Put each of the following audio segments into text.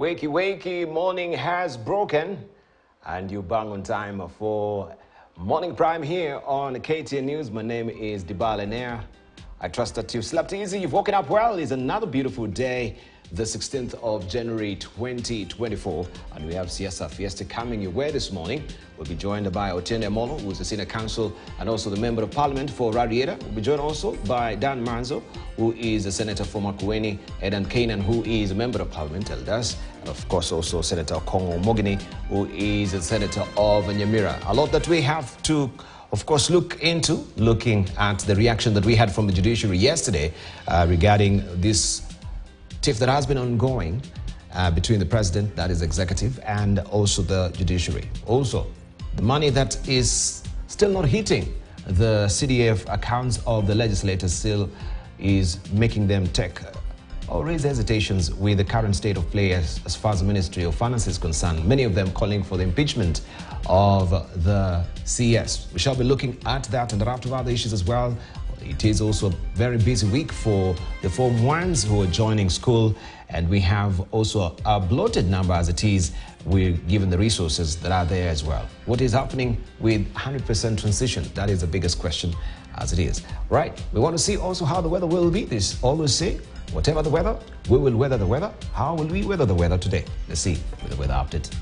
Wakey, wakey, morning has broken, and you bang on time for Morning Prime here on KTN News. My name is Dibala Nair. I trust that you've slept easy, you've woken up well. It's another beautiful day, the 16th of January 2024, and we have Siasa Fiesta coming your way this morning. We'll be joined by Otiende Amolo, who's the Senior Counsel and also the Member of Parliament for Rarieda. We'll be joined also by Dan Manzo, who is a Senator for Makueni, Edan Kainan, who is a Member of Parliament, Elders, and of course also Senator Kongo Mogini, who is a Senator of Nyamira. A lot that we have to, of course, looking at the reaction that we had from the judiciary yesterday regarding this tiff that has been ongoing between the president, that is executive, and also the judiciary. Also, the money that is still not hitting the CDF accounts of the legislators still is making them take or raise hesitations with the current state of play as far as the Ministry of Finance is concerned. Many of them calling for the impeachment of the CS. We shall be looking at that and a raft of other issues as well. It is also a very busy week for the Form 1s who are joining school, and we have also a bloated number as it is, given the resources that are there as well. What is happening with 100% transition? That is the biggest question as it is. Right, we want to see also how the weather will be. This always say, whatever the weather, we will weather the weather. How will we weather the weather today? Let's see with the weather update.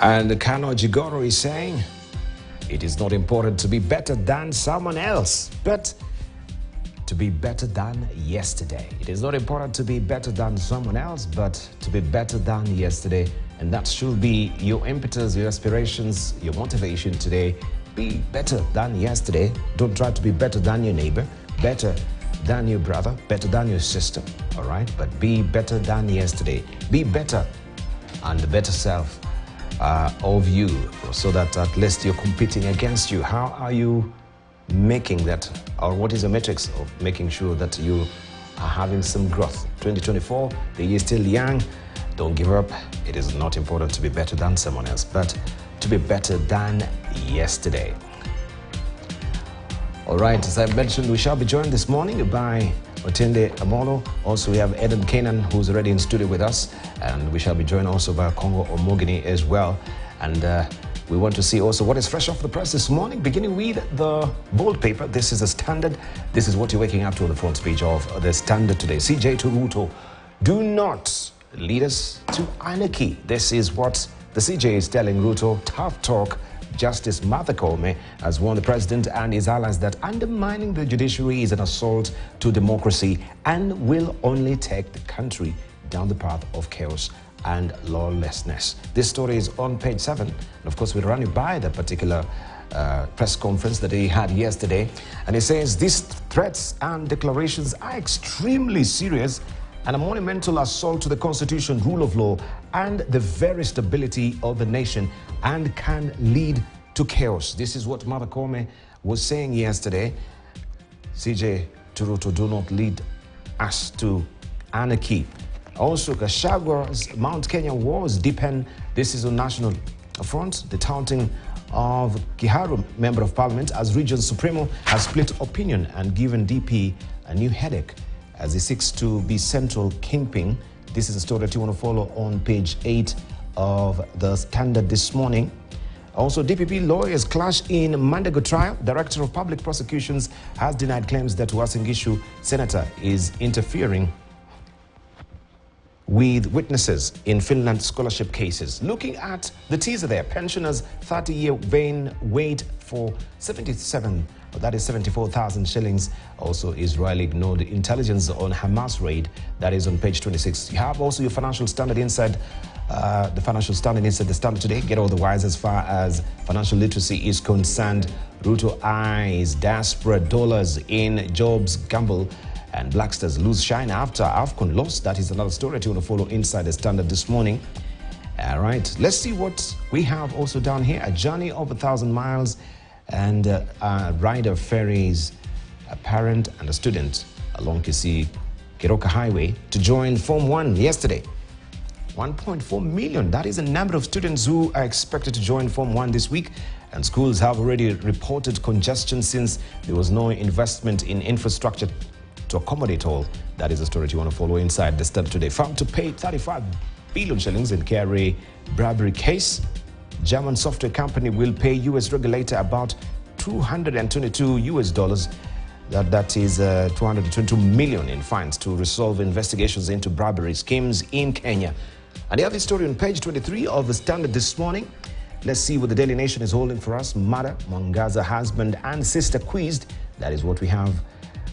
And Kano Jigoro is saying, it is not important to be better than someone else, but to be better than yesterday. It is not important to be better than someone else, but to be better than yesterday. And that should be your impetus, your aspirations, your motivation today. Be better than yesterday. Don't try to be better than your neighbor, better than your brother, better than your sister, all right? But be better than yesterday. Be better and the better self of you, so that at least you're competing against you. How are you making that, or what is the metrics of making sure that you are having some growth? 2024, the year is still young. Don't give up. It is not important to be better than someone else, but to be better than yesterday. All right, as I mentioned, we shall be joined this morning by Otiende Amolo. Also, we have Edan Kainan, who's already in studio with us, and we shall be joined also by Kongo Omogini as well. And we want to see also what is fresh off the press this morning, beginning with the bold paper. This is a Standard. This is what you're waking up to on the front page of the Standard today. CJ to Ruto, do not lead us to anarchy. This is what the CJ is telling Ruto. Tough talk. Justice Martha Koome has warned the president and his allies that undermining the judiciary is an assault to democracy and will only take the country down the path of chaos and lawlessness. This story is on page 7. And of course, we'll run you by that particular press conference that he had yesterday. And he says these threats and declarations are extremely serious and a monumental assault to the constitution, rule of law, and the very stability of the nation, and can lead to chaos. This is what Martha Koome was saying yesterday. CJ to Ruto, do not lead us to anarchy. Also, Gachagwa's Mount Kenya wars deepen. This is on national front. The taunting of Kiharu, Member of Parliament, as Region Supremo has split opinion and given DP a new headache as he seeks to be central kingpin. This is a story that you want to follow on page 8 of the Standard this morning. Also, DPP lawyers clash in Mandago trial. Director of Public Prosecutions has denied claims that Uasin Gishu senator is interfering with witnesses in Finland scholarship cases. Looking at the teaser there, pensioners 30-year vain wait for 74,000 shillings. Also, Israel ignored intelligence on Hamas raid. That is on page 26. You have also your financial standard inside the financial standard inside the Standard today. Get all the wise as far as financial literacy is concerned. Ruto eyes desperate dollars in Jobs gamble, and Blackstars lose shine after AFCON loss. That is another story that you want to follow inside the Standard this morning. All right, let's see what we have also down here. A journey of 1,000 miles and a rider ferries a parent and a student along Kisii Kiroka Highway to join Form 1 yesterday. 1.4 million, that is the number of students who are expected to join Form 1 this week. And schools have already reported congestion since there was no investment in infrastructure to accommodate all. That is a story you want to follow inside the Standard today. Found to pay 35 billion shillings in KRA bribery case. German software company will pay US regulator about $222. That is 222 million in fines to resolve investigations into bribery schemes in Kenya. And the other story on page 23 of the Standard this morning. Let's see what the Daily Nation is holding for us. Mother, Mwangaza husband and sister quizzed. That is what we have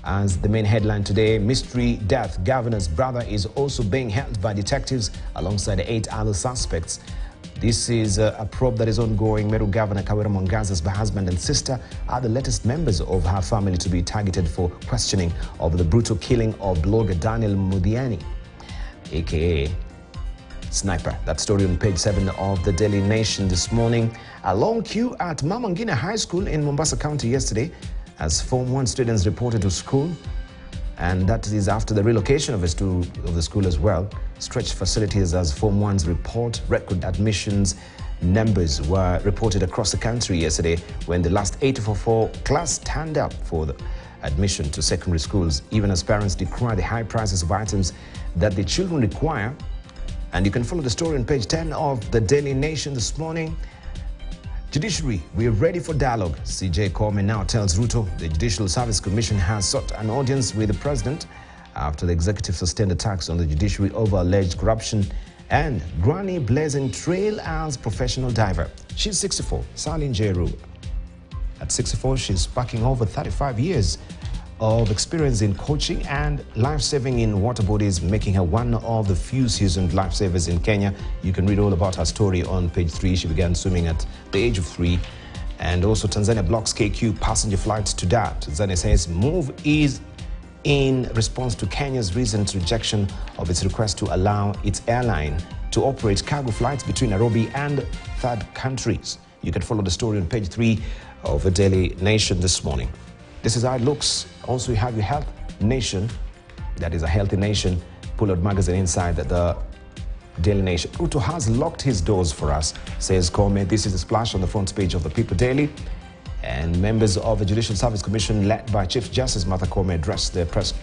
as the main headline today. Mystery death. Governor's brother is also being held by detectives alongside 8 other suspects. This is a probe that is ongoing. Meru Governor Kawira Mwangaza's husband and sister are the latest members of her family to be targeted for questioning of the brutal killing of blogger Daniel Mudiani, aka Sniper. That story on page 7 of the Daily Nation this morning. A long queue at Mama Ngina High School in Mombasa County yesterday as Form 1 students reported to school, and that is after the relocation of the school as well. Stretched facilities as Form 1's report. Record admissions numbers were reported across the country yesterday when the last 844 class turned up for the admission to secondary schools, even as parents decry the high prices of items that the children require. And you can follow the story on page 10 of the Daily Nation this morning. Judiciary, we're ready for dialogue. CJ Koome now tells Ruto the Judicial Service Commission has sought an audience with the president after the executive sustained attacks on the judiciary over alleged corruption. And Granny blazing trail as professional diver. She's 64, Salin Jeru. At 64, she's packing over 35 years of experience in coaching and life-saving in water bodies, making her one of the few seasoned lifesavers in Kenya. You can read all about her story on page 3. She began swimming at the age of 3. And also Tanzania blocks KQ passenger flights to Dar. Tanzania says move is in response to Kenya's recent rejection of its request to allow its airline to operate cargo flights between Nairobi and third countries. You can follow the story on page 3 of the Daily Nation this morning. This is how it looks. Also, you have your Health Nation. That is a healthy nation. Pull out magazine inside the Daily Nation. Ruto has locked his doors for us, says Koome. This is a splash on the front page of the People Daily. And members of the Judicial Service Commission, led by Chief Justice Martha Koome, addressed their press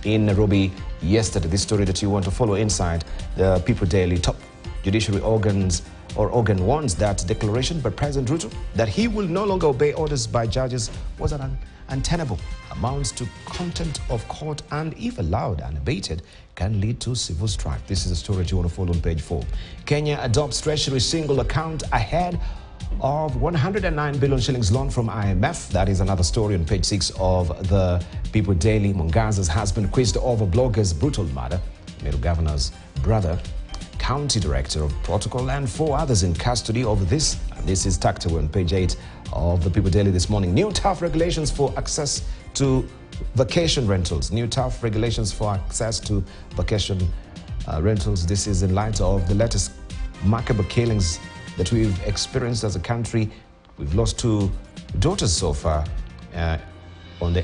in Nairobi yesterday. This story that you want to follow inside the People Daily. Top judiciary organs or organ warns that declaration by President Ruto that he will no longer obey orders by judges was an untenable, amounts to contempt of court, and if allowed and abated, can lead to civil strife. This is a story you want to follow on page 4. Kenya adopts treasury single account ahead of 109 billion shillings loan from IMF. That is another story on page 6 of the People Daily. Mongaza's husband quizzed over blogger's brutal murder. Meru governor's brother, county director of protocol, and 4 others in custody over this. And this is tucked away on page 8 of the People Daily this morning. New tough regulations for access to vacation rentals. New tough regulations for access to vacation rentals. This is in light of the latest macabre killings that we've experienced as a country. We've lost 2 daughters so far on the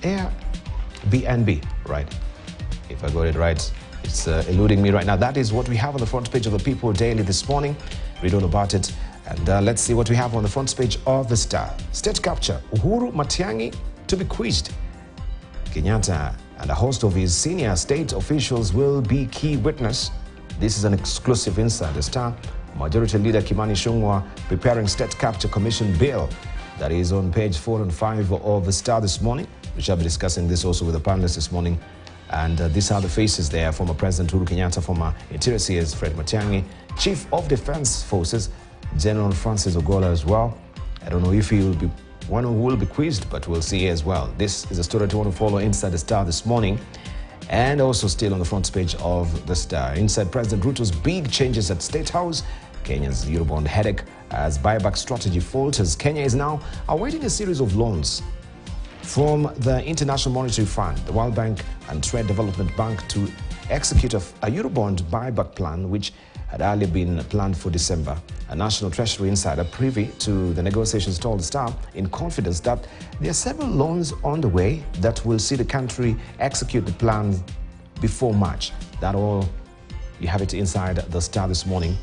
Airbnb, right? If I got it right, it's eluding me right now. That is what we have on the front page of the People Daily this morning. Read all about it. And let's see what we have on the front page of the Star. State capture, Uhuru Matiang'i to be quizzed. Kenyatta and a host of his senior state officials will be key witness. This is an exclusive inside the Star. Majority Leader Kimani Ichung'wah preparing State Capture Commission bill. That is on page 4 and 5 of the Star this morning. We shall be discussing this also with the panelists this morning. And these are the faces there. Former President Uhuru Kenyatta, former Interior CS Fred Matiang'i, Chief of Defense Forces General Francis Ogola as well. I don't know if he will be one who will be quizzed, but we'll see as well. This is a story to want to follow inside the Star this morning. And also still on the front page of the Star. Inside President Ruto's big changes at State House. Kenya's Eurobond headache as buyback strategy falters. Kenya is now awaiting a series of loans from the International Monetary Fund, the World Bank and Trade Development Bank to execute a Eurobond buyback plan, which had earlier been planned for December. A National Treasury insider privy to the negotiations told the Star in confidence that there are several loans on the way that will see the country execute the plan before March. That all, you have it inside the Star this morning.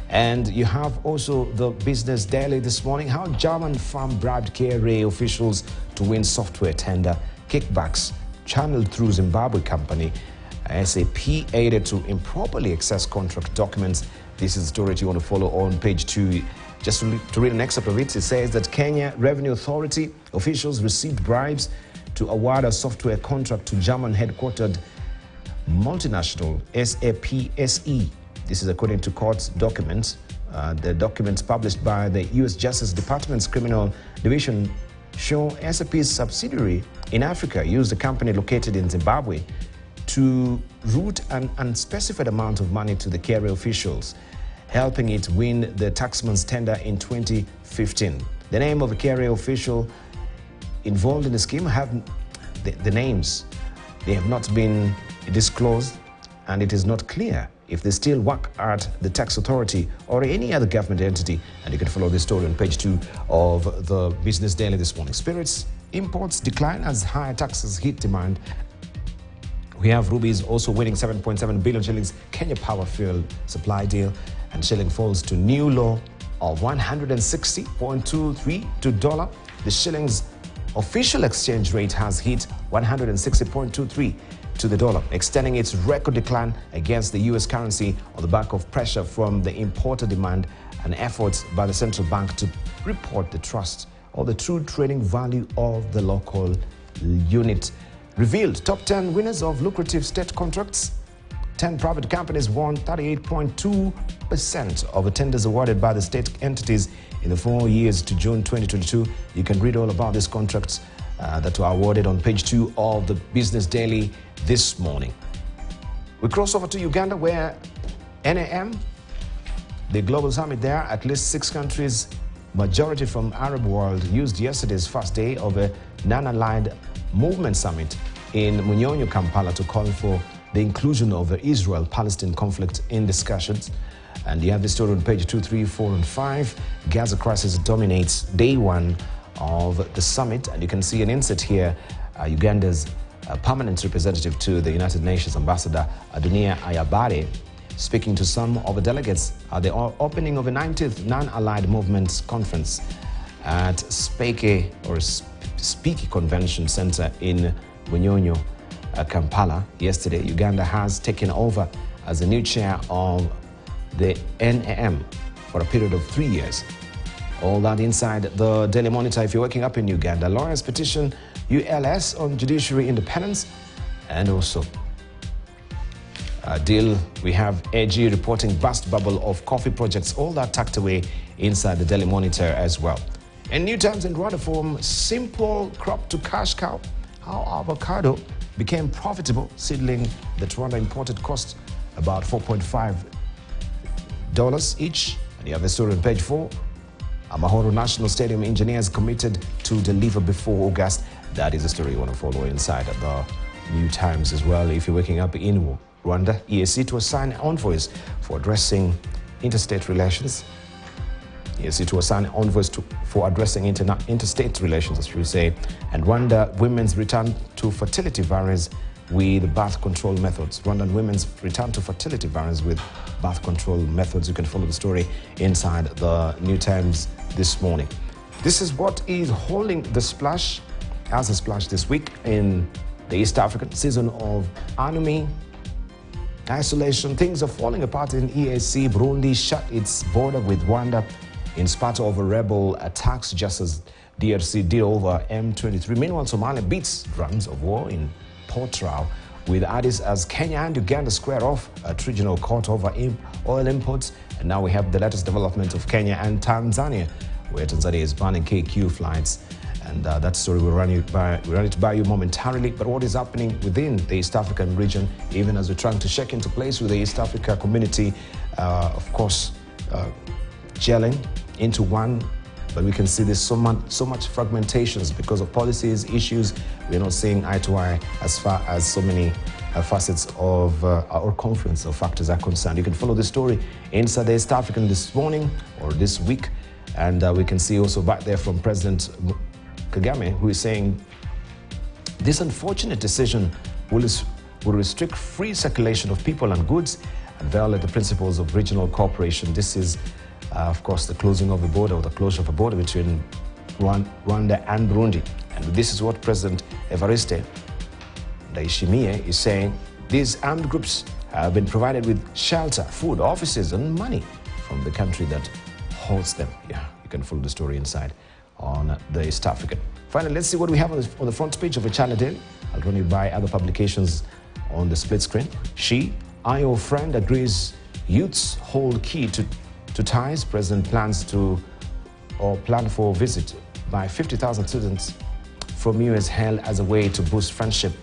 And you have also the Business Daily this morning. How German firm bribed KRA officials to win software tender, kickbacks channeled through Zimbabwe company. SAP aided to improperly access contract documents. This is a story you want to follow on page 2. Just to read an excerpt of it, it says that Kenya Revenue Authority officials received bribes to award a software contract to German headquartered multinational SAP SE. This is according to court documents. The documents published by the U.S. Justice Department's Criminal Division show SAP's subsidiary in Africa used a company located in Zimbabwe to route an unspecified amount of money to the KRA officials, helping it win the taxman's tender in 2015. The name of a KRA official involved in the scheme have the names. They have not been disclosed, and it is not clear if they still work at the tax authority or any other government entity. And you can follow this story on page 2 of the Business Daily this morning. Spirits imports decline as higher taxes hit demand. We have rubies also winning 7.7 billion shillings Kenya Power fuel supply deal, and shilling falls to new low of 160.23 to dollar. The shilling's official exchange rate has hit 160.23 to the dollar, extending its record decline against the U.S. currency on the back of pressure from the importer demand and efforts by the central bank to report the trust or the true trading value of the local unit. Revealed top 10 winners of lucrative state contracts. 10 private companies won 38.2% of the tenders awarded by the state entities in the 4 years to June 2022. You can read all about these contracts that were awarded on page 2 of the Business Daily this morning. We cross over to Uganda, where NAM, the global summit there, at least 6 countries, majority from Arab world, used yesterday's first day of a non-aligned movement summit in Munyonyo, Kampala, to call for the inclusion of the Israel-Palestine conflict in discussions. And you have the story on page 2, 3, 4, and 5. Gaza crisis dominates day 1 of the summit, and you can see an insert here. Uganda's permanent representative to the United Nations, Ambassador Adunia Ayabare, speaking to some of the delegates at the opening of the 90th Non-Allied Movements Conference at Speke Convention Center in Munyonyo, Kampala. Yesterday, Uganda has taken over as the new chair of the NAM for a period of 3 years. All that inside the Daily Monitor. If you're waking up in Uganda, lawyers petition ULS on judiciary independence, and also deal. We have AG reporting bust bubble of coffee projects. All that tucked away inside the Daily Monitor as well. And new terms in Rwanda form simple crop to cash cow. How avocado became profitable. Seedling that Rwanda imported cost about $4.5 each. And you have the story on page 4. Amahoro National Stadium engineers committed to deliver before August. That is the story you want to follow inside the New Times as well. If you're waking up in Rwanda, EAC to assign envoys for addressing interstate relations. EAC to assign envoys for addressing interstate relations, as you say. And Rwanda women's return to fertility varies with birth control methods. Rwandan women's return to fertility varies with birth control methods. You can follow the story inside the New Times this morning. This is what is holding the splash, as a splash this week in the East African season of enemy, isolation. Things are falling apart in EAC. Burundi shut its border with Rwanda in spite of rebel attacks, just as DRC did over M23. Meanwhile, Somalia beats drums of war in Port Rao, with Addis as Kenya and Uganda square off at regional court over oil imports. And now we have the latest development of Kenya and Tanzania, where Tanzania is banning KQ flights. And that story will run it by you momentarily. But what is happening within the East African region, even as we're trying to check into place with the East Africa community, of course, gelling into one. But we can see there's so much fragmentations because of policies, issues. We're not seeing eye to eye as far as so many facets of our confluence of factors are concerned. You can follow the story inside the East African this morning or this week. And we can see also back there from President Kagame, who is saying this unfortunate decision will restrict free circulation of people and goods and violate the principles of regional cooperation. This is, of course, the closing of the border, or the closure of a border between Rwanda and Burundi. And this is what President Evariste Ndayishimiye is saying. These armed groups have been provided with shelter, food, offices, and money from the country that holds them. Yeah, you can follow the story inside on the East African. Finally, let's see what we have on the front page of a China Daily. I'll run you by other publications on the split screen. IO friend agrees youths hold key to ties. President plans plan for visit by 50,000 students from US held as a way to boost friendship.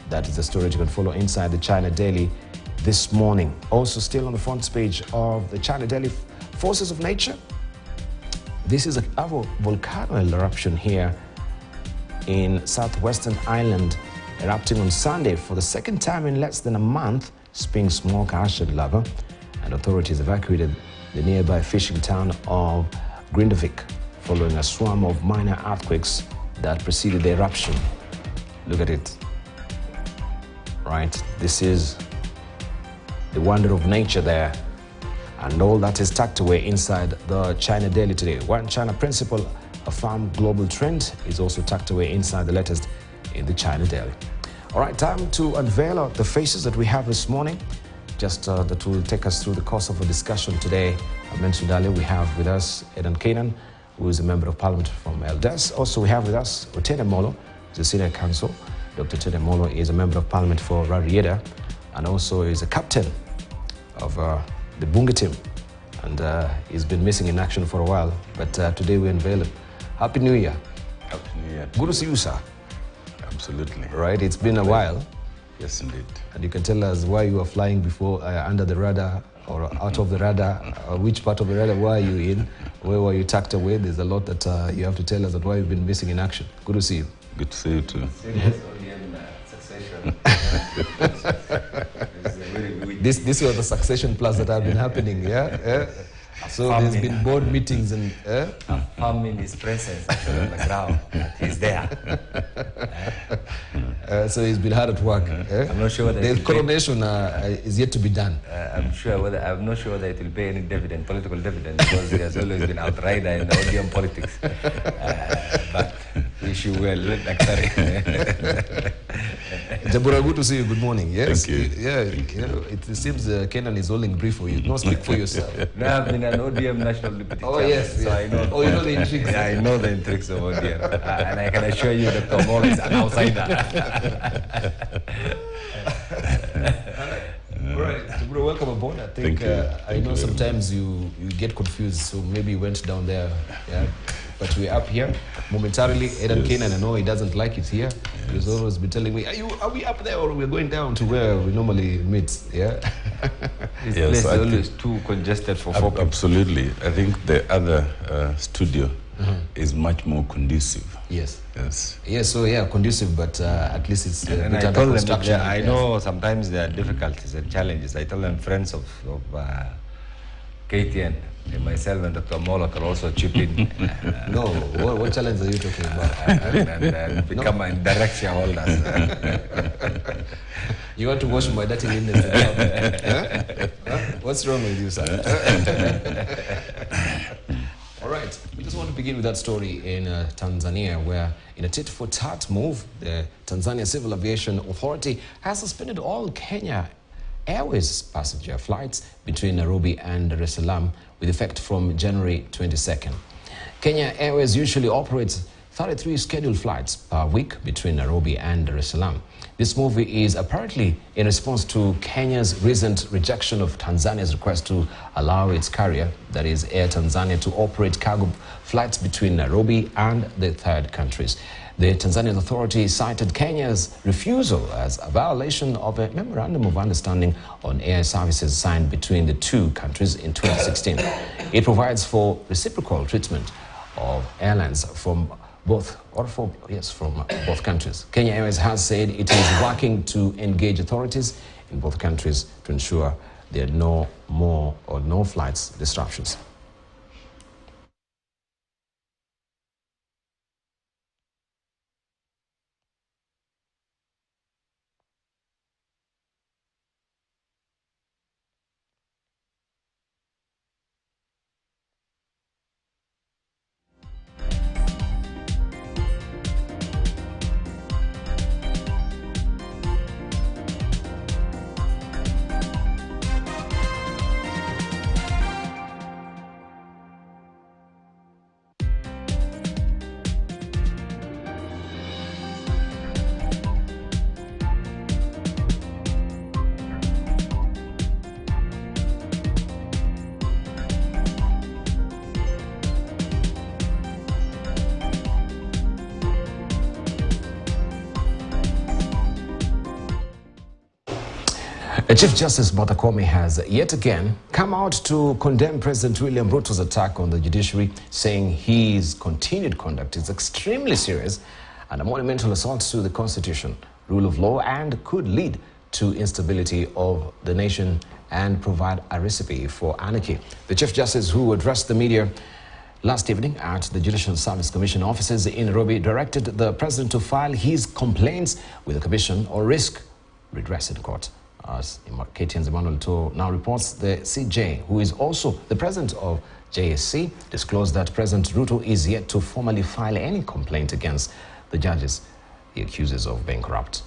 That is the story you can follow inside the China Daily this morning. Also still on the front page of the China Daily, forces of nature. This is a volcano eruption here in southwestern Ireland, erupting on Sunday for the second time in less than a month, spewing smoke, ash and lava, and authorities evacuated the nearby fishing town of Grindavik following a swarm of minor earthquakes that preceded the eruption. Look at it. Right, this is the wonder of nature there. And all that is tucked away inside the China Daily today. One China principle, a firm global trend, is also tucked away inside the latest in the China Daily. All right, time to unveil the faces that we have this morning. Just that will take us through the course of a discussion today. I mentioned earlier we have with us Edan Kanan, who is a member of parliament from Eldas. Also we have with us Otene Molo, who's a senior counsel. Dr. Otene Molo is a member of parliament for Rarieda and also is a captain of the Bunge team, and he's been missing in action for a while, but today we unveil him. Happy New Year. Happy New Year. Good to see you, sir. Absolutely. Right, it's been a while. Yes, indeed. And you can tell us why you were flying before, under the radar or out of the radar, which part of the radar were you in, where were you tucked away? There's a lot that you have to tell us that why you've been missing in action. Good to see you. Good to see you too. This was the succession plus that have been happening, yeah? So there's been board meetings and... I'm in his presence actually on the ground. He's there. So he's been hard at work. I'm not sure whether the coronation is yet to be done. I'm not sure whether it will pay any dividend, political dividend, because he has always been outrider in the Odium politics. But Wish you well, Daktari. Jabura, good to see you. Good morning. Yes. Thank you. Yeah. Thank you. You know, it seems Kenan is holding brief for you. No, speak for yourself. No, I've been an ODM national deputy chairman, Yes. so I know. Oh, you know the intrigues. Yeah, I know the intrigues of ODM, and I can assure you, Dr. Molo is an outsider. All right, Jabura, welcome aboard. I think Thank you. I Thank know you very sometimes you get confused, so maybe you went down there. Yeah. But we're up here momentarily. Eden Yes. Kenan, I know he doesn't like it here. He's always been telling me, are we up there or we're going down to where we normally meet? Yeah. This Yes, place is I always too congested for four people. Absolutely. I think the other studio is much more conducive. Yes. Yes. Yes, so yeah, conducive, but at least it's And better I told them, construction. I know sometimes there are difficulties and challenges. I told them friends of KTN, and myself and Dr. Molo can also chip in. No, what challenge are you talking about? and become direct shareholders. You want to wash my dirty linen? Huh? What's wrong with you, sir? All right, we just want to begin with that story in Tanzania, where in a tit-for-tat move, the Tanzania Civil Aviation Authority has suspended all Kenya Airways passenger flights between Nairobi and Dar es Salaam with effect from January 22nd. Kenya Airways usually operates 33 scheduled flights per week between Nairobi and Dar es Salaam. This move is apparently in response to Kenya's recent rejection of Tanzania's request to allow its carrier, that is Air Tanzania, to operate cargo flights between Nairobi and the third countries. The Tanzanian authority cited Kenya's refusal as a violation of a memorandum of understanding on air services signed between the two countries in 2016. It provides for reciprocal treatment of airlines from both countries. Kenya Airways has said it is working to engage authorities in both countries to ensure there are no more or no flights disruptions. Chief Justice Martha Koome has yet again come out to condemn President William Ruto's attack on the judiciary, saying his continued conduct is extremely serious and a monumental assault to the Constitution, rule of law, and could lead to instability of the nation and provide a recipe for anarchy. The Chief Justice, who addressed the media last evening at the Judicial Service Commission offices in Nairobi, directed the President to file his complaints with the Commission or risk redress in court. As KTN's Emmanuel To now reports, the CJ, who is also the president of JSC, disclosed that President Ruto is yet to formally file any complaint against the judges he accuses of being corrupt.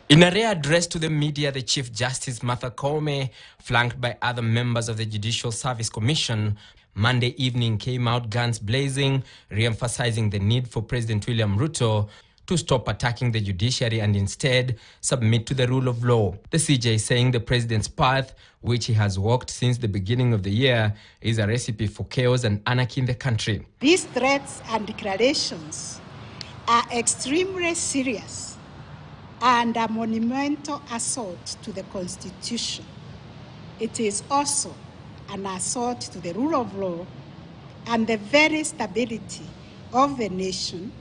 In a rare address to the media, the Chief Justice Martha Koome, flanked by other members of the Judicial Service Commission, Monday evening came out guns blazing, re-emphasizing the need for President William Ruto to stop attacking the judiciary and instead submit to the rule of law. The CJ saying the president's path, which he has walked since the beginning of the year, is a recipe for chaos and anarchy in the country. These threats and declarations are extremely serious and a monumental assault to the Constitution. It is also an assault to the rule of law and the very stability of the nation,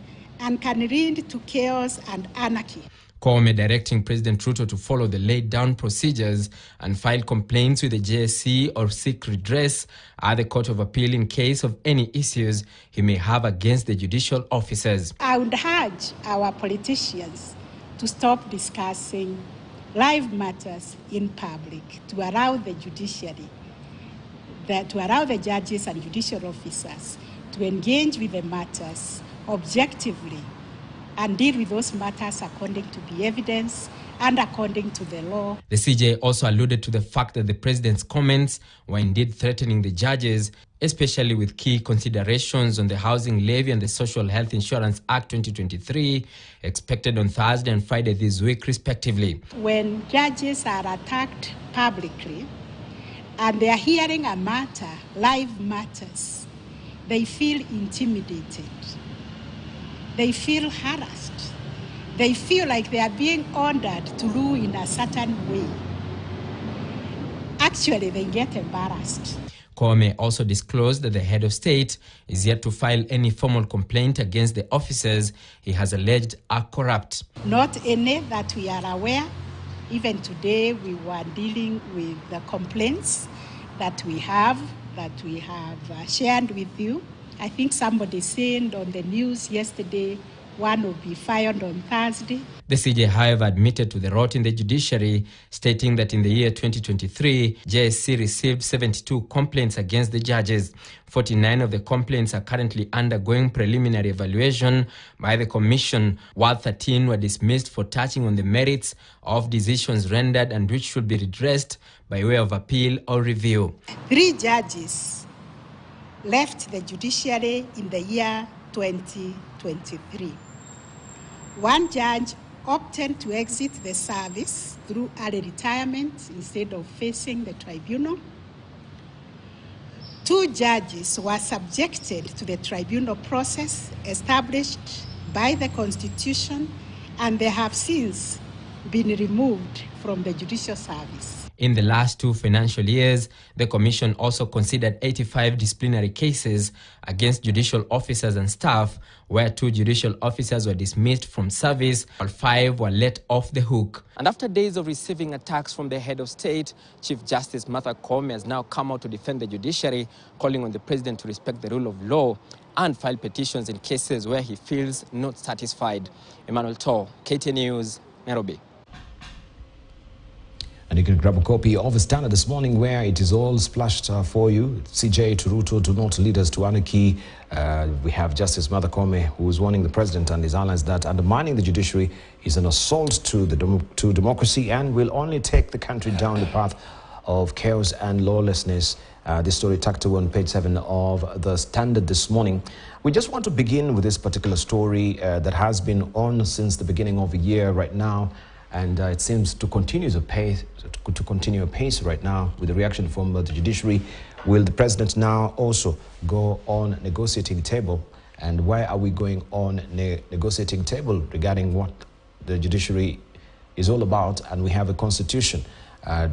and can lead to chaos and anarchy. Koome directing President Ruto to follow the laid down procedures and file complaints with the JSC or seek redress at the Court of Appeal in case of any issues he may have against the judicial officers. I would urge our politicians to stop discussing live matters in public, to allow the judiciary, to allow the judges and judicial officers to to engage with the matters objectively and deal with those matters according to the evidence and according to the law. The CJ also alluded to the fact that the president's comments were indeed threatening the judges, especially with key considerations on the Housing Levy and the Social Health Insurance Act 2023, expected on Thursday and Friday this week, respectively. When judges are attacked publicly and they are hearing a matter, live matters, they feel intimidated. They feel harassed. They feel like they are being ordered to rule in a certain way. Actually, they get embarrassed. Koome also disclosed that the head of state is yet to file any formal complaint against the officers he has alleged are corrupt. Not any that we are aware. Even today, we were dealing with the complaints that we have shared with you. I think somebody said on the news yesterday, one will be filed on Thursday. The CJ, however, admitted to the rot in the judiciary, stating that in the year 2023, JSC received 72 complaints against the judges. 49 of the complaints are currently undergoing preliminary evaluation by the commission, while 13 were dismissed for touching on the merits of decisions rendered and which should be redressed by way of appeal or review. 3 judges left the judiciary in the year 2023. 1 judge opted to exit the service through early retirement instead of facing the tribunal. 2 judges were subjected to the tribunal process established by the Constitution, and they have since been removed from the judicial service. In the last 2 financial years, the Commission also considered 85 disciplinary cases against judicial officers and staff, where 2 judicial officers were dismissed from service, while 5 were let off the hook. And after days of receiving attacks from the head of state, Chief Justice Martha Koome has now come out to defend the judiciary, calling on the president to respect the rule of law and file petitions in cases where he feels not satisfied. Emmanuel Tor, KTN News, Nairobi. And you can grab a copy of the Standard this morning, where it is all splashed for you. CJ to Ruto, do not lead us to anarchy. We have Justice Martha Koome, who is warning the president and his allies that undermining the judiciary is an assault to democracy and will only take the country down the path of chaos and lawlessness. This story tucked away on page 7 of the Standard this morning. We just want to begin with this particular story that has been on since the beginning of the year right now. And it seems to continue apace right now with the reaction from the judiciary. Will the president now also go on negotiating table? And why are we going on negotiating table regarding what the judiciary is all about? And we have a constitution. Are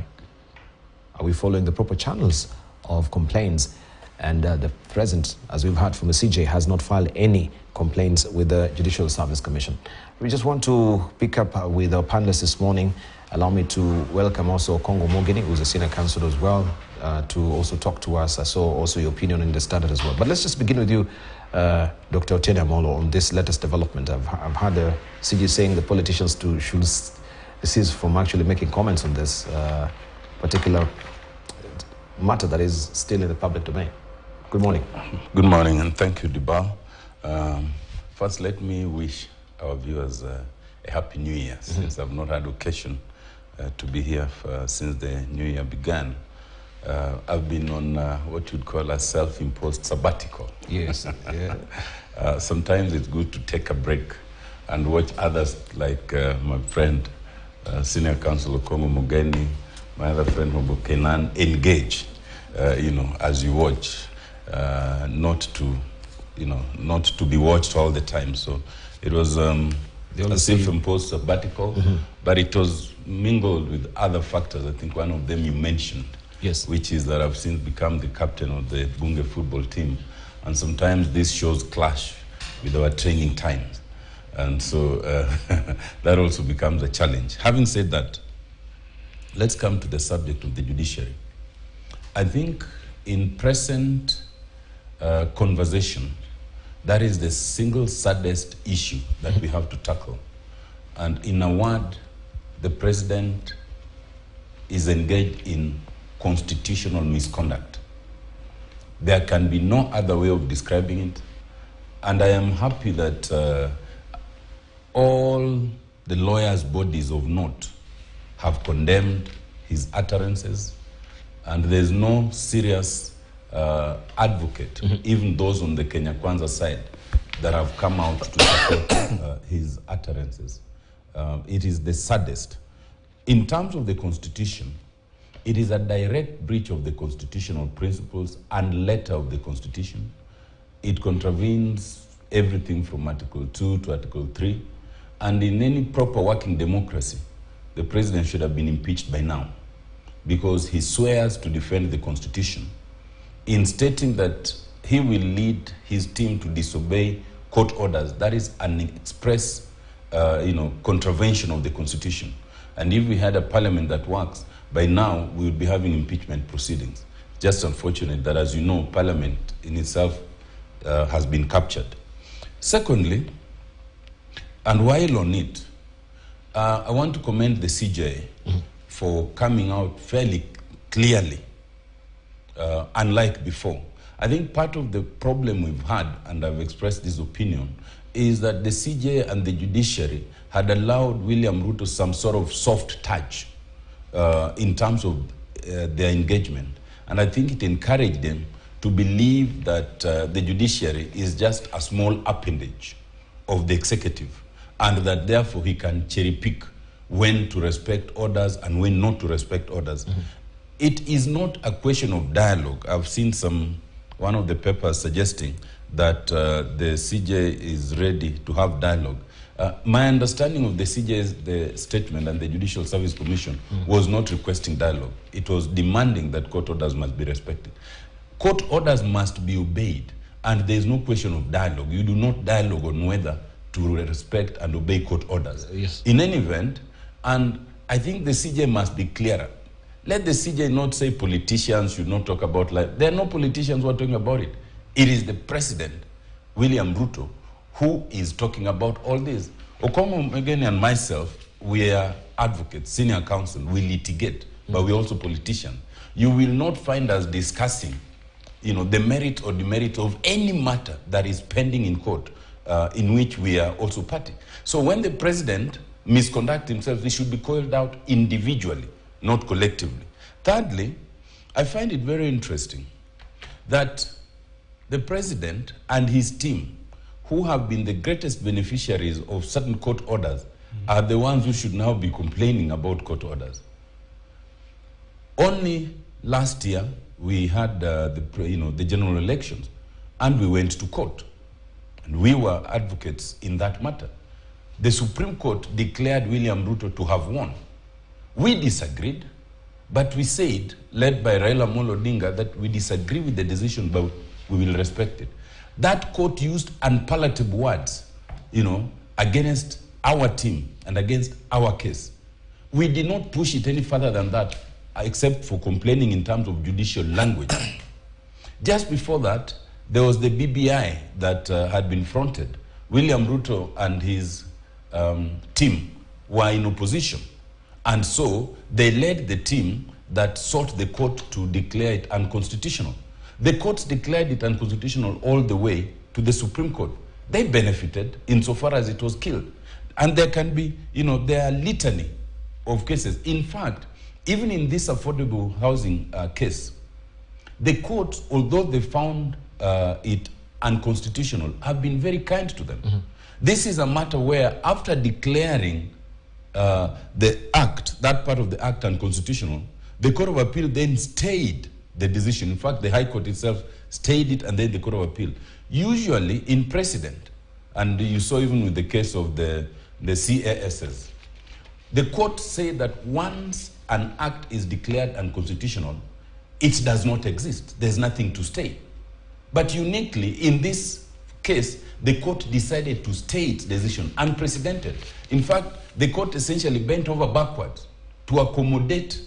we following the proper channels of complaints? And the president, as we've heard from the CJ, has not filed any complaints with the Judicial Service Commission. We just want to pick up with our panelists this morning. Allow me to welcome also Kongo Mogeni, who's a senior counsel as well, to also talk to us. I saw also your opinion in the Standard as well. But let's just begin with you, Dr. Otene Amolo, on this latest development. I've heard the CJ saying the politicians should cease from actually making comments on this particular matter that is still in the public domain. Good morning. Good morning, and thank you, Dibal. First, let me wish our viewers a happy new year, since I've not had occasion to be here since the new year began. I've been on what you'd call a self-imposed sabbatical. Yes. Yeah. Sometimes it's good to take a break and watch others like my friend, Senior Counsel Kongo Mogeni, my other friend Hobo Kenan, engage, as you watch, not to be watched all the time. So it was a self-imposed sabbatical, but it was mingled with other factors. I think one of them you mentioned, yes, which is that I've since become the captain of the Bunge football team, and sometimes these shows clash with our training times, and so that also becomes a challenge. Having said that, let's come to the subject of the judiciary. I think in present conversation, that is the single saddest issue that we have to tackle. And in a word, the president is engaged in constitutional misconduct. There can be no other way of describing it. And I am happy that all the lawyers' bodies of note have condemned his utterances, and there's no serious advocate, even those on the Kenya Kwanza side, that have come out to support his utterances. It is the saddest. In terms of the Constitution, it is a direct breach of the constitutional principles and letter of the Constitution. It contravenes everything from Article 2 to Article 3. And in any proper working democracy, the president should have been impeached by now, because he swears to defend the Constitution in stating that he will lead his team to disobey court orders. That is an express contravention of the Constitution. And if we had a parliament that works, by now we would be having impeachment proceedings. Just unfortunate that, as you know, parliament in itself has been captured. Secondly, and while on it, I want to commend the CJ for coming out fairly clearly, unlike before. I think part of the problem we've had, and I've expressed this opinion, is that the CJ and the judiciary had allowed William Ruto some sort of soft touch in terms of their engagement. And I think it encouraged them to believe that the judiciary is just a small appendage of the executive, and that therefore he can cherry pick when to respect orders and when not to respect orders. It is not a question of dialogue. I've seen one of the papers suggesting that the CJ is ready to have dialogue. My understanding of the CJ's statement and the Judicial Service Commission was not requesting dialogue. It was demanding that court orders must be respected. Court orders must be obeyed, and there is no question of dialogue. You do not dialogue on whether to respect and obey court orders. Yes. In any event, and I think the CJ must be clearer. Let the CJ not say politicians should not talk about life. There are no politicians who are talking about it. It is the president, William Ruto, who is talking about all this. Okomo Megeni and myself, we are advocates, senior counsel, we litigate, but we're also politicians. You will not find us discussing the merit or demerit of any matter that is pending in court, in which we are also party. So when the president misconducts himself, he should be called out individually, not collectively. Thirdly, I find it very interesting that the president and his team, who have been the greatest beneficiaries of certain court orders, are the ones who should now be complaining about court orders. Only last year, we had the general elections, and we went to court. And we were advocates in that matter. The Supreme Court declared William Ruto to have won. We disagreed, but we said, led by Raila Amolo Odinga, that we disagree with the decision, but we will respect it. That court used unpalatable words, against our team and against our case. We did not push it any further than that, except for complaining in terms of judicial language. Just before that, there was the BBI that had been fronted. William Ruto and his team were in opposition. And so they led the team that sought the court to declare it unconstitutional. The courts declared it unconstitutional all the way to the Supreme Court. They benefited insofar as it was killed. And there can be, there are litany of cases. In fact, even in this affordable housing case, the courts, although they found it unconstitutional, have been very kind to them. This is a matter where, after declaring the act, that part of the act, unconstitutional, the Court of Appeal then stayed the decision. In fact, the High Court itself stayed it, and then the Court of Appeal. Usually in precedent, and you saw even with the case of the CASs, the court said that once an act is declared unconstitutional, it does not exist. There's nothing to stay. But uniquely, in this case, the court decided to stay its decision, unprecedented. In fact, the court essentially bent over backwards to accommodate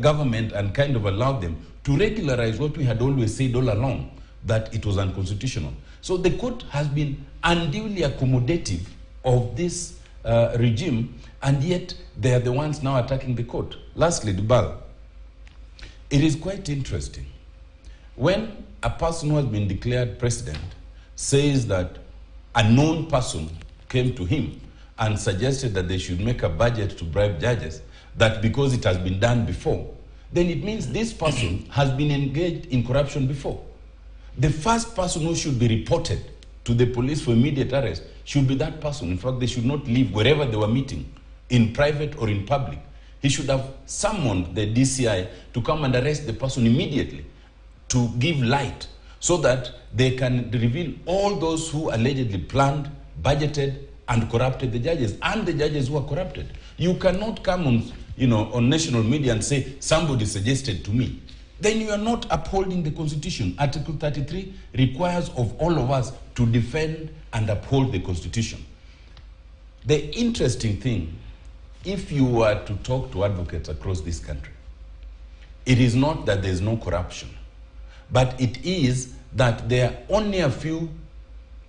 government and kind of allow them to regularize what we had always said all along, that it was unconstitutional. So the court has been unduly accommodative of this regime, and yet they are the ones now attacking the court. Lastly, Dubal, it is quite interesting. When a person who has been declared president says that a known person came to him and suggested that they should make a budget to bribe judges, that because it has been done before, then it means this person has been engaged in corruption before. The first person who should be reported to the police for immediate arrest should be that person. In fact, they should not leave wherever they were meeting, in private or in public. He should have summoned the DCI to come and arrest the person immediately, to give light, so that they can reveal all those who allegedly planned, budgeted, and corrupted the judges, and the judges who are corrupted. You cannot come on, on national media and say, somebody suggested to me. Then you are not upholding the Constitution. Article 33 requires of all of us to defend and uphold the Constitution. The interesting thing, if you were to talk to advocates across this country, it is not that there is no corruption, but it is that there are only a few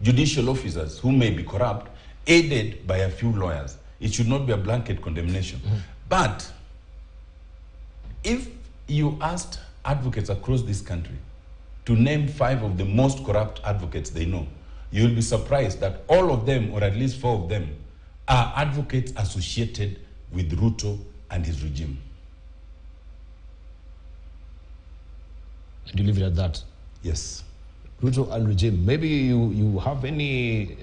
judicial officers who may be corrupt, aided by a few lawyers. It should not be a blanket condemnation. But if you asked advocates across this country to name 5 of the most corrupt advocates they know, you will be surprised that all of them, or at least 4 of them, are advocates associated with Ruto and his regime. And you leave it at that? Yes. Ruto and regime. Maybe you have any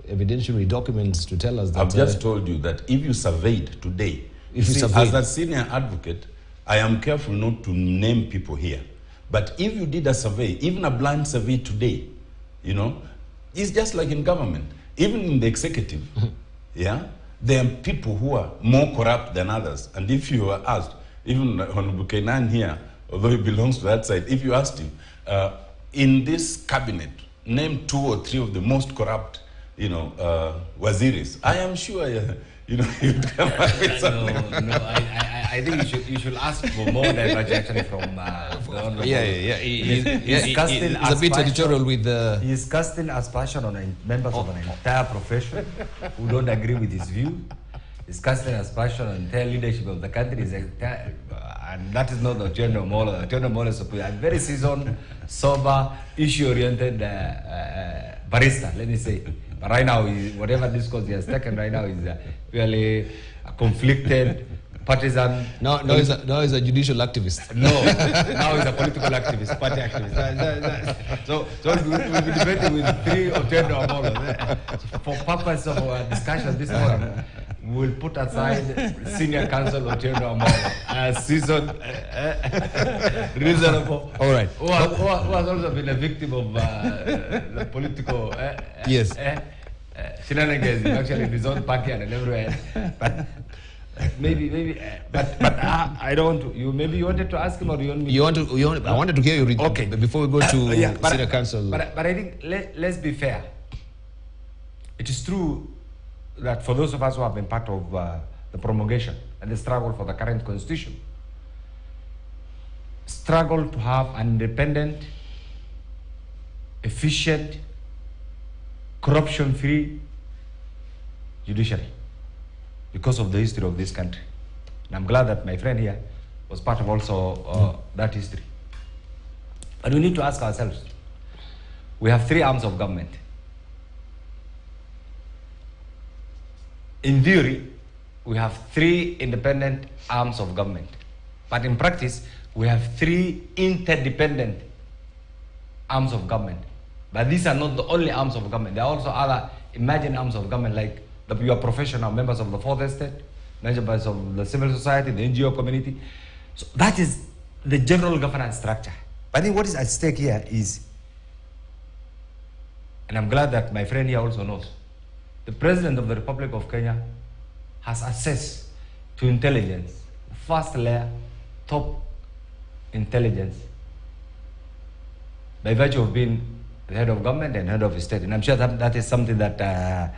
evidentiary documents to tell us that... I've just told you that if you surveyed today, as a senior advocate, I am careful not to name people here. But if you did a survey, even a blind survey today, it's just like in government. Even in the executive, there are people who are more corrupt than others. And if you were asked, even Honorable Kenan here, although he belongs to that side, if you asked him, in this cabinet, name 2 or 3 of the most corrupt, waziris, I am sure, you'd come up with something. No, I think you should ask for more diversion from the Honorable. He's a bit editorial with the... He's casting aspersion on members of an entire profession who don't agree with his view. He's casting aspersion on the entire leadership of the country. And that is not the General Mola. The General Mola is a very seasoned, sober, issue-oriented barrister, let me say. But right now, whatever discourse he has taken right now is really conflicted, partisan. Now he's a judicial activist. No, now he's a political activist, party activist. So we'll be debating with 3 of General Mola. For purpose of our discussion this morning, we will put aside senior counsel of General Mola as seasoned, reasonable. All right. Who has also been a victim of the political shenanigans, actually in his own party and everywhere. But maybe, but I don't. Maybe you wanted to ask him, or you want me? I wanted to hear you. Okay. Before we go to senior counsel. But I think let's be fair. It is true that for those of us who have been part of the promulgation and the struggle for the current constitution, struggle to have an independent, efficient, corruption-free judiciary because of the history of this country. And I'm glad that my friend here was part of also that history. But we need to ask ourselves, we have 3 arms of government. In theory, we have 3 independent arms of government. But in practice, we have 3 interdependent arms of government. But these are not the only arms of government. There are also other imagined arms of government, like your professional members of the 4th estate, members of the civil society, the NGO community. So that is the general governance structure. But I think what is at stake here is, and I'm glad that my friend here also knows, the President of the Republic of Kenya has access to intelligence, first layer, top intelligence, by virtue of being the head of government and head of state. And I'm sure that is something that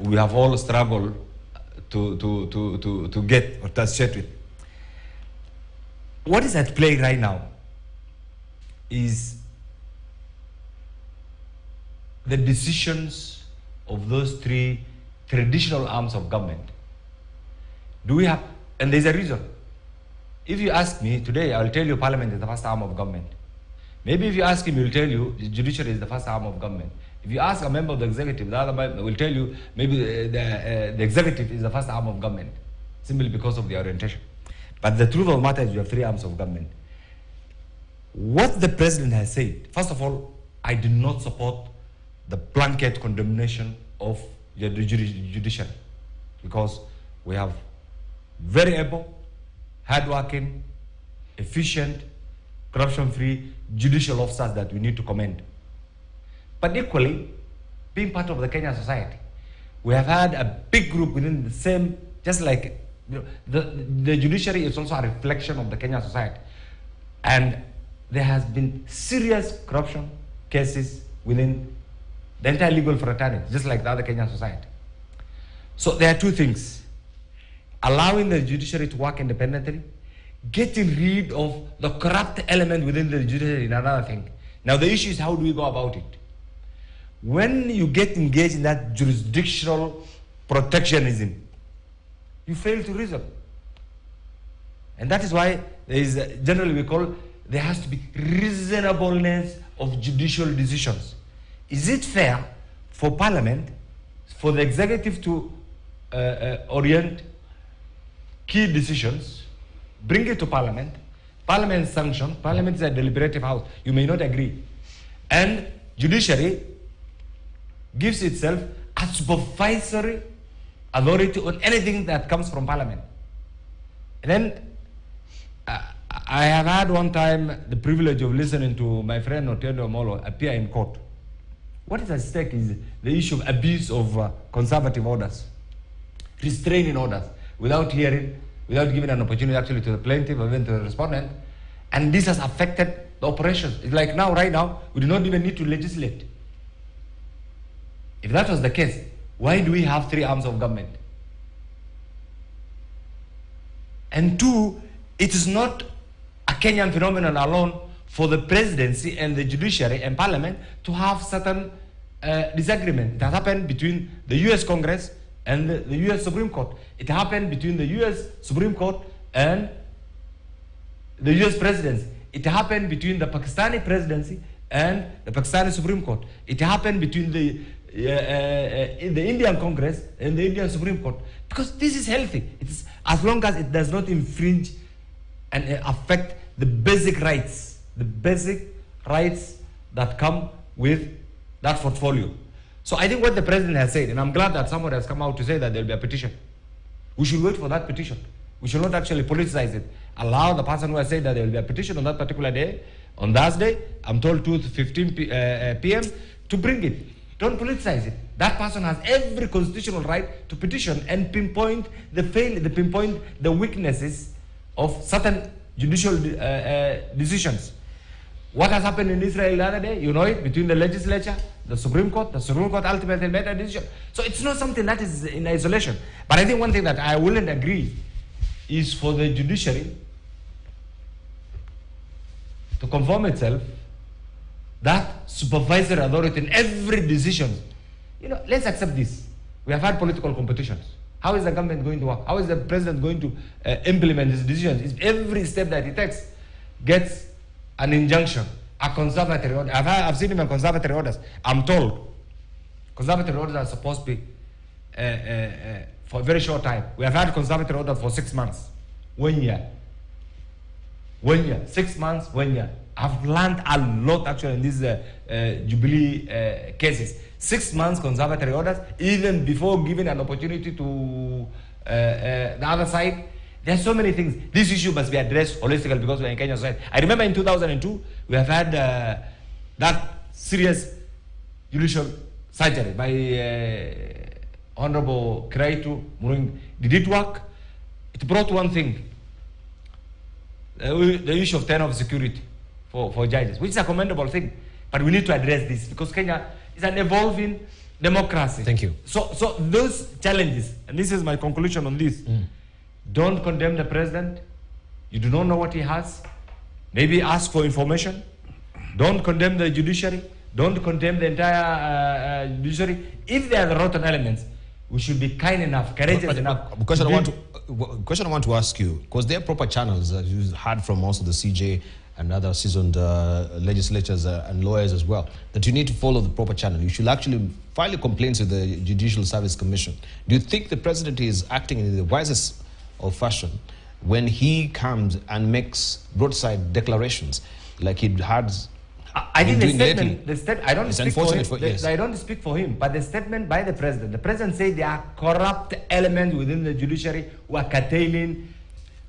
we have all struggled to get or to associate with. What is at play right now is the decisions of those 3 traditional arms of government. Do we have, and there's a reason. If you ask me today, I'll tell you Parliament is the first arm of government. Maybe if you ask him, he'll tell you the judiciary is the first arm of government. If you ask a member of the executive, the other member will tell you maybe the executive is the first arm of government, simply because of the orientation. But the truth of the matter is you have three arms of government. What the president has said, first of all, I do not support the blanket condemnation of the judiciary, because we have very able, hardworking, efficient, corruption-free judicial officers that we need to commend. But equally, being part of the Kenyan society, we have had a big group within the same, just like the judiciary is also a reflection of the Kenyan society. And there has been serious corruption cases within the entire legal fraternity, just like the other Kenyan society. So there are two things: allowing the judiciary to work independently, getting rid of the corrupt element within the judiciary is another thing. Now the issue is, how do we go about it? When you get engaged in that jurisdictional protectionism, you fail to reason. And that is why there is generally we call, there has to be reasonableness of judicial decisions. Is it fair for Parliament, for the executive to orient key decisions, bring it to Parliament, Parliament sanction, Parliament is a deliberative house, you may not agree, and judiciary gives itself a supervisory authority on anything that comes from Parliament? And then I have had one time the privilege of listening to my friend Otieno Omolo appear in court. What is at stake is the issue of abuse of conservative orders, restraining orders, without hearing, without giving an opportunity actually to the plaintiff or even to the respondent. And this has affected the operations. It's like now, right now, we do not even need to legislate. If that was the case, why do we have three arms of government? And two, it is not a Kenyan phenomenon alone for the presidency and the judiciary and parliament to have certain disagreement. It has happened between the US Congress and the US Supreme Court. It happened between the US Supreme Court and the US presidency. It happened between the Pakistani presidency and the Pakistani Supreme Court. It happened between the Indian Congress and the Indian Supreme Court. Because this is healthy. It's, as long as it does not infringe and affect the basic rights that come with that portfolio. So I think what the president has said, and I'm glad that someone has come out to say that there will be a petition. We should wait for that petition. We should not actually politicize it. Allow the person who has said that there will be a petition on that particular day, on Thursday, I'm told 2 to 15 p.m., to bring it. Don't politicize it. That person has every constitutional right to petition and pinpoint the weaknesses of certain judicial decisions. What has happened in Israel the other day, you know it, between the legislature, the Supreme Court ultimately made a decision. So it's not something that is in isolation. But I think one thing that I wouldn't agree is for the judiciary to conform itself that supervisory authority in every decision. You know, let's accept this. We have had political competitions. How is the government going to work? How is the president going to implement his decisions if every step that he takes gets an injunction, a conservatory order? I've seen him in conservatory orders. I'm told conservatory orders are supposed to be for a very short time. We have had conservatory orders for 6 months, 1 year. 1 year, 6 months, 1 year. I've learned a lot actually in these Jubilee cases. 6 months conservatory orders, even before giving an opportunity to the other side. There are so many things. This issue must be addressed holistically because we're in Kenya society. I remember in 2002, we have had that serious judicial surgery by Honorable Kiraitu Murungi. Did it work? It brought one thing, the issue of tenure of security for judges, which is a commendable thing. But we need to address this because Kenya is an evolving democracy. Thank you. So those challenges, and this is my conclusion on this, don't condemn the president. You do not know what he has. Maybe ask for information. Don't condemn the judiciary. Don't condemn the entire judiciary. If there are the rotten elements, we should be kind enough, courageous enough. Question I want to ask you, because there are proper channels that you heard from also the CJ and other seasoned legislators and lawyers as well, that you need to follow the proper channel. You should actually file a complaint to the Judicial Service Commission. Do you think the president is acting in the wisest of fashion when he comes and makes broadside declarations like he had? I think I don't speak for him, but the statement by the president said there are corrupt elements within the judiciary who are curtailing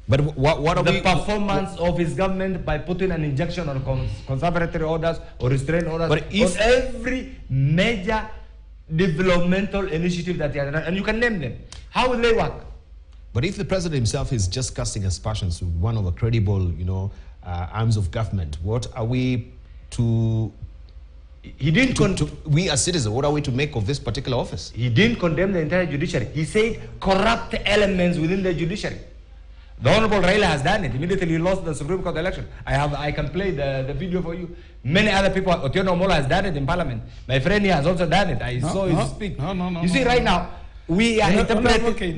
the performance of his government by putting an injunction on conservatory orders or restraint orders on every major developmental initiative that he has done, and you can name them. How will they work? But if the president himself is just casting aspersions with one of the credible, arms of government, what are we to? He didn't. We as citizens, what are we to make of this particular office? He didn't condemn the entire judiciary. He said corrupt elements within the judiciary. The Honorable Raila has done it. Immediately he lost the Supreme Court election. I can play the video for you. Many other people, Otieno Mola has done it in Parliament. My friend here has also done it. I saw him speak. You see, right now, we are interpreting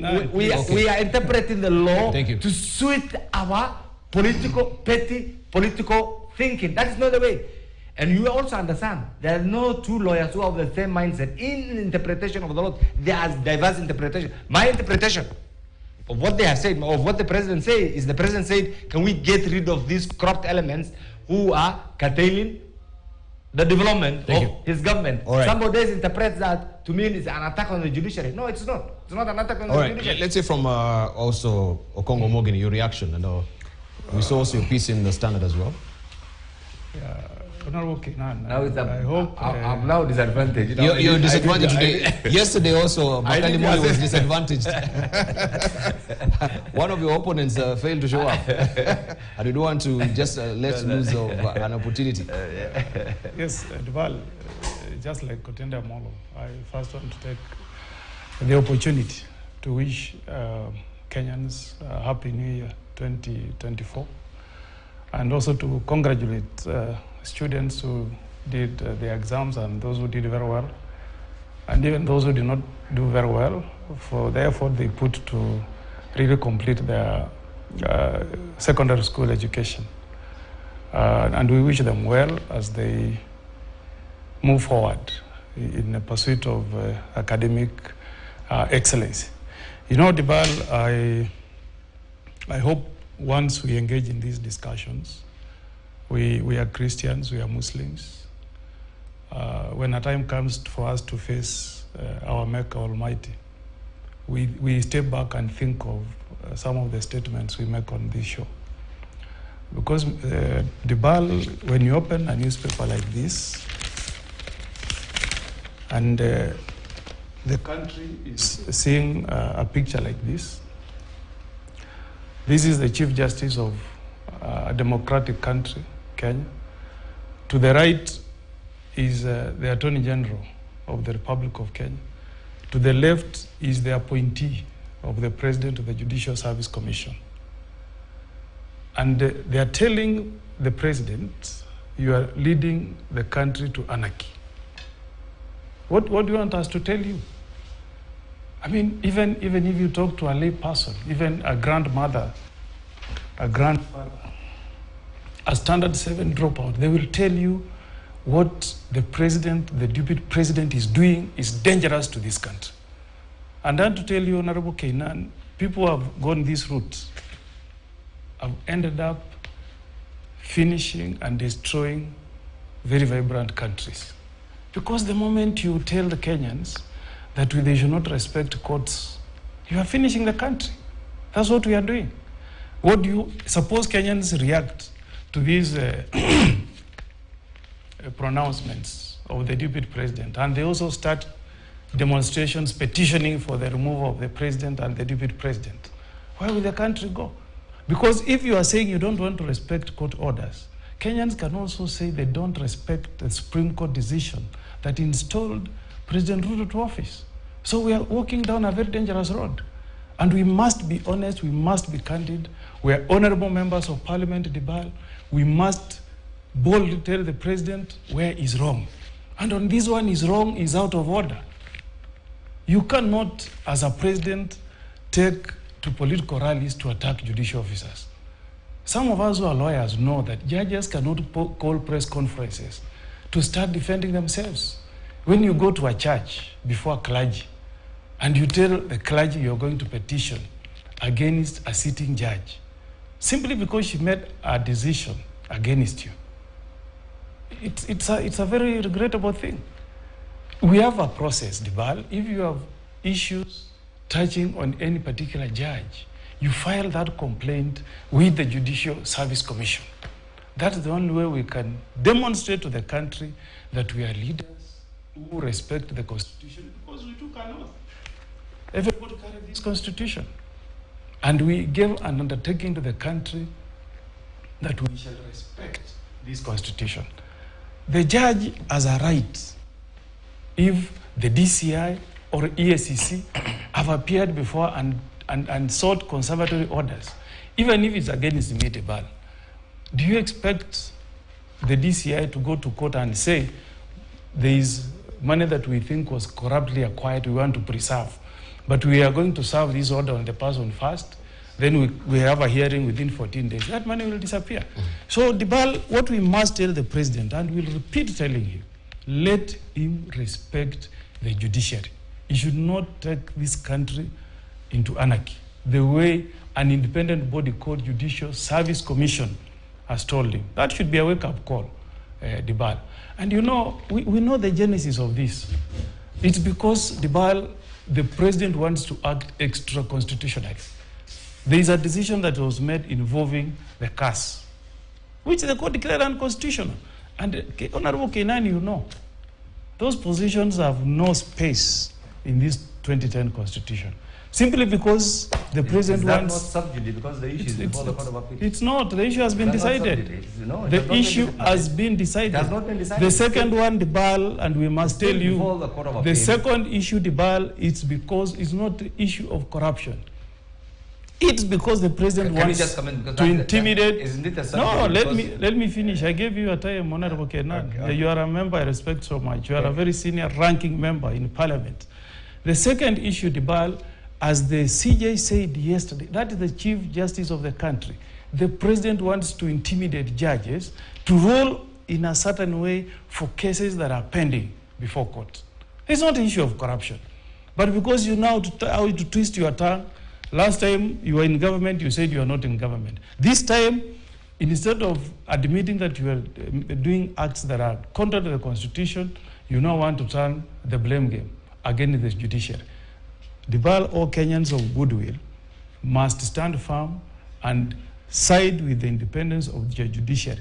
the law to suit our petty political thinking. That is not the way. And you also understand, there are no two lawyers who have the same mindset in interpretation of the law. There are diverse interpretation. My interpretation of what they have said, of what the president said, is the president said, can we get rid of these corrupt elements who are curtailing the development of his government? Right. Somebody interprets that to mean it's an attack on the judiciary. No, it's not. It's not an attack on the judiciary. Let's say from also Okongo Morgan, your reaction. And we saw also your piece in the Standard as well. Yeah. Okay, now it's I hope I'm now disadvantaged. You're disadvantaged today. Yesterday also, Bakali Moi was disadvantaged. One of your opponents failed to show up. I don't want to just let lose of an opportunity. Yes, Dubal, just like Kotenda Molo, I first want to take the opportunity to wish Kenyans Happy New Year 2024, and also to congratulate students who did the exams and those who did very well, and even those who did not do very well for the effort they put to really complete their secondary school education. And we wish them well as they move forward in the pursuit of academic excellence. Dibal, I hope once we engage in these discussions, we are Christians, we are Muslims. When a time comes for us to face our Maker Almighty, we step back and think of some of the statements we make on this show. Because Dibal, when you open a newspaper like this, and the country is seeing a picture like this, this is the Chief Justice of a democratic country, Kenya. To the right is the Attorney General of the Republic of Kenya. To the left is the appointee of the President of the Judicial Service Commission. And they are telling the President, you are leading the country to anarchy. What do you want us to tell you? I mean, even if you talk to a lay person, even a grandmother, a grandfather, a standard 7 dropout, they will tell you what the president, the deputy president is doing is dangerous to this country. And then to tell you, Honorable Kainan, people who have gone this route have ended up finishing and destroying very vibrant countries. Because the moment you tell the Kenyans that they should not respect courts, you are finishing the country. That's what we are doing. What do you suppose Kenyans react to these pronouncements of the deputy president, and they also start demonstrations petitioning for the removal of the president and the deputy president? Where will the country go? Because if you are saying you don't want to respect court orders, Kenyans can also say they don't respect the Supreme Court decision that installed President Ruto to office. So we are walking down a very dangerous road. And we must be honest, we must be candid. We are honorable members of Parliament, Dibal. We must boldly tell the president where he's wrong. And on this one, he's wrong, he's out of order. You cannot, as a president, take to political rallies to attack judicial officers. Some of us who are lawyers know that judges cannot call press conferences to start defending themselves. When you go to a church before clergy and you tell the clergy you're going to petition against a sitting judge, simply because she made a decision against you, it's a very regrettable thing. We have a process, Dibal. If you have issues touching on any particular judge, you file that complaint with the Judicial Service Commission. That's the only way we can demonstrate to the country that we are leaders who respect the Constitution, because we took an oath. Everybody carried this Constitution. And we gave an undertaking to the country that we shall respect this Constitution. The judge has a right, if the DCI or EACC have appeared before and sought conservatory orders, even if it's against me, Dibal, do you expect the DCI to go to court and say there is money that we think was corruptly acquired, we want to preserve, but we are going to serve this order on the person first, then we have a hearing within 14 days, that money will disappear. So, Dibal, what we must tell the president, and we'll repeat telling him, let him respect the judiciary. He should not take this country into anarchy, the way an independent body called Judicial Service Commission has told him. That should be a wake-up call, Dibal. And you know, we know the genesis of this. It's because, Dibal, the president wants to act extra-constitutionally. There is a decision that was made involving the CAS, which the court declared unconstitutional. And Honorable Kenani, you know, those positions have no space in this 2010 Constitution. Simply because the president wants... Is that not subjudice? Because the issue is before the Court of Appeal. It's not. The issue has been decided. No, the issue has been decided. It has not been decided. The second one, Dibal, and we must tell you, the Court of Appeal. The second issue, Dibal, it's because it's not the issue of corruption. It's because the president wants to intimidate. Isn't it a no, let me finish. I gave you a time, Honorable Kenan. Okay. You are a member I respect so much. You are a very senior ranking member in Parliament. The second issue, Dibal, as the CJ said yesterday, that is the Chief Justice of the country. The president wants to intimidate judges to rule in a certain way for cases that are pending before court. It's not an issue of corruption. But because you know how to twist your tongue, last time you were in government, you said you are not in government. This time, instead of admitting that you are doing acts that are contrary to the Constitution, you now want to turn the blame game against the judiciary. Dibal, all Kenyans of goodwill must stand firm and side with the independence of the judiciary.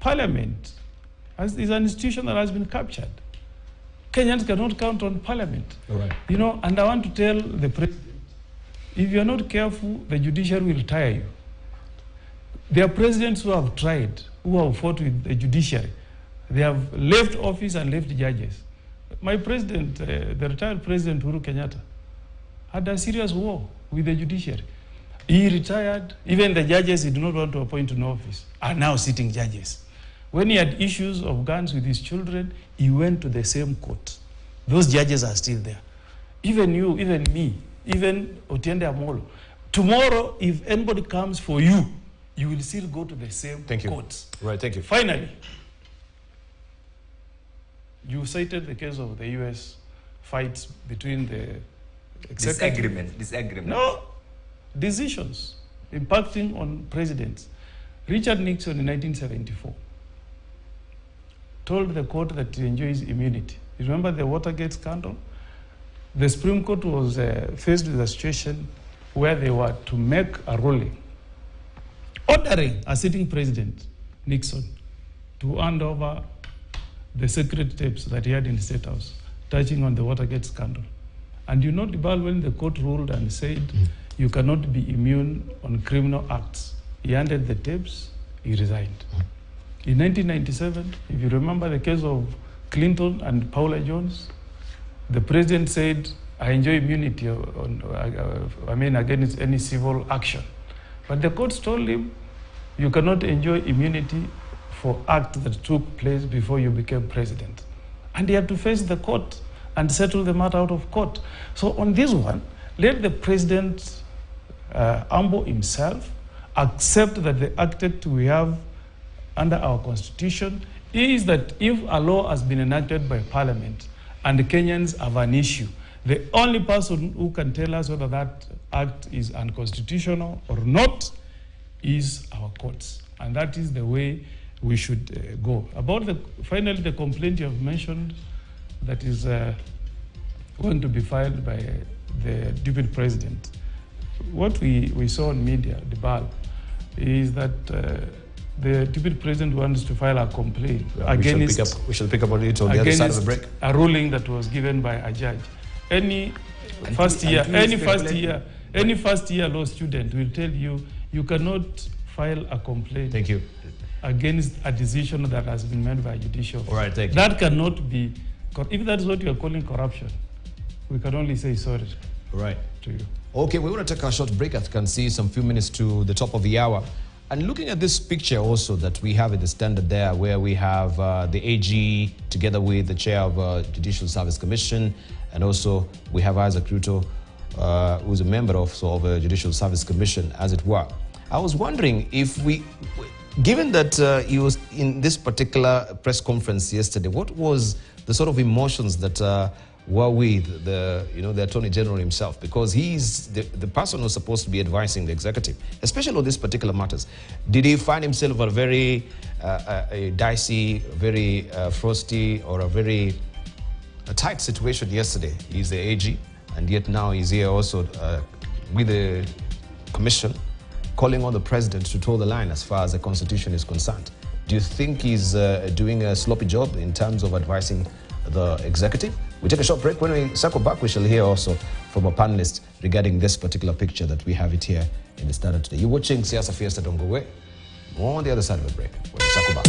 Parliament is an institution that has been captured. Kenyans cannot count on Parliament. Right. You know, and I want to tell the president, if you're not careful, the judiciary will tire you. There are presidents who have tried, who have fought with the judiciary. They have left office and left judges. My president, the retired president, Uhuru Kenyatta, had a serious war with the judiciary. He retired. Even the judges he did not want to appoint to no office are now sitting judges. When he had issues of guns with his children, he went to the same court. Those judges are still there. Even you, even me, even Otiende Amolo. Tomorrow, if anybody comes for you, you will still go to the same courts. Right, thank you. Finally, you cited the case of the U.S. fights between the disagreement. No, decisions impacting on presidents. Richard Nixon in 1974 told the court that he enjoys immunity. You remember the Watergate scandal? The Supreme Court was faced with a situation where they were to make a ruling ordering a sitting president, Nixon, to hand over the secret tapes that he had in the State House touching on the Watergate scandal. And you know, Dibal, when the court ruled and said you cannot be immune on criminal acts, he handed the tapes, he resigned. In 1997, if you remember the case of Clinton and Paula Jones, the president said, I enjoy immunity against any civil action. But the courts told him, you cannot enjoy immunity for acts that took place before you became president. And he had to face the court and settle the matter out of court. So on this one, let the president humble himself accept that the act we have under our constitution is that if a law has been enacted by Parliament and the Kenyans have an issue, the only person who can tell us whether that act is unconstitutional or not is our courts. And that is the way we should go. About finally, the complaint you have mentioned that is going to be filed by the deputy president. What we saw in media, Dibal, is that the deputy president wants to file a complaint against. We shall pick up on it on the other side of the break. A ruling that was given by a judge. Any first year law student will tell you you cannot file a complaint. Thank you. Against a decision that has been made by a judicial. All right, thank you. That cannot be. If that is what you are calling corruption, we can only say sorry. Right. To you. Okay, we want to take a short break. As you can see, some few minutes to the top of the hour. And looking at this picture also that we have in the standard there, where we have the AG together with the chair of Judicial Service Commission, and also we have Isaac Ruto, who's a member of the Judicial Service Commission, as it were. I was wondering if given that he was in this particular press conference yesterday, what was the sort of emotions that were with the Attorney General himself? Because he's the person who's supposed to be advising the executive, especially on these particular matters. Did he find himself a very a dicey, very frosty, or a very tight situation yesterday? He's the AG, and yet now he's here also with the commission, calling on the president to toe the line as far as the constitution is concerned. Do you think he's doing a sloppy job in terms of advising the executive? We take a short break. When we circle back, we shall hear also from a panelist regarding this particular picture that we have it here in the Standard today. You're watching Siasa Fiesta, don't go away. More on the other side of the break. When we circle back.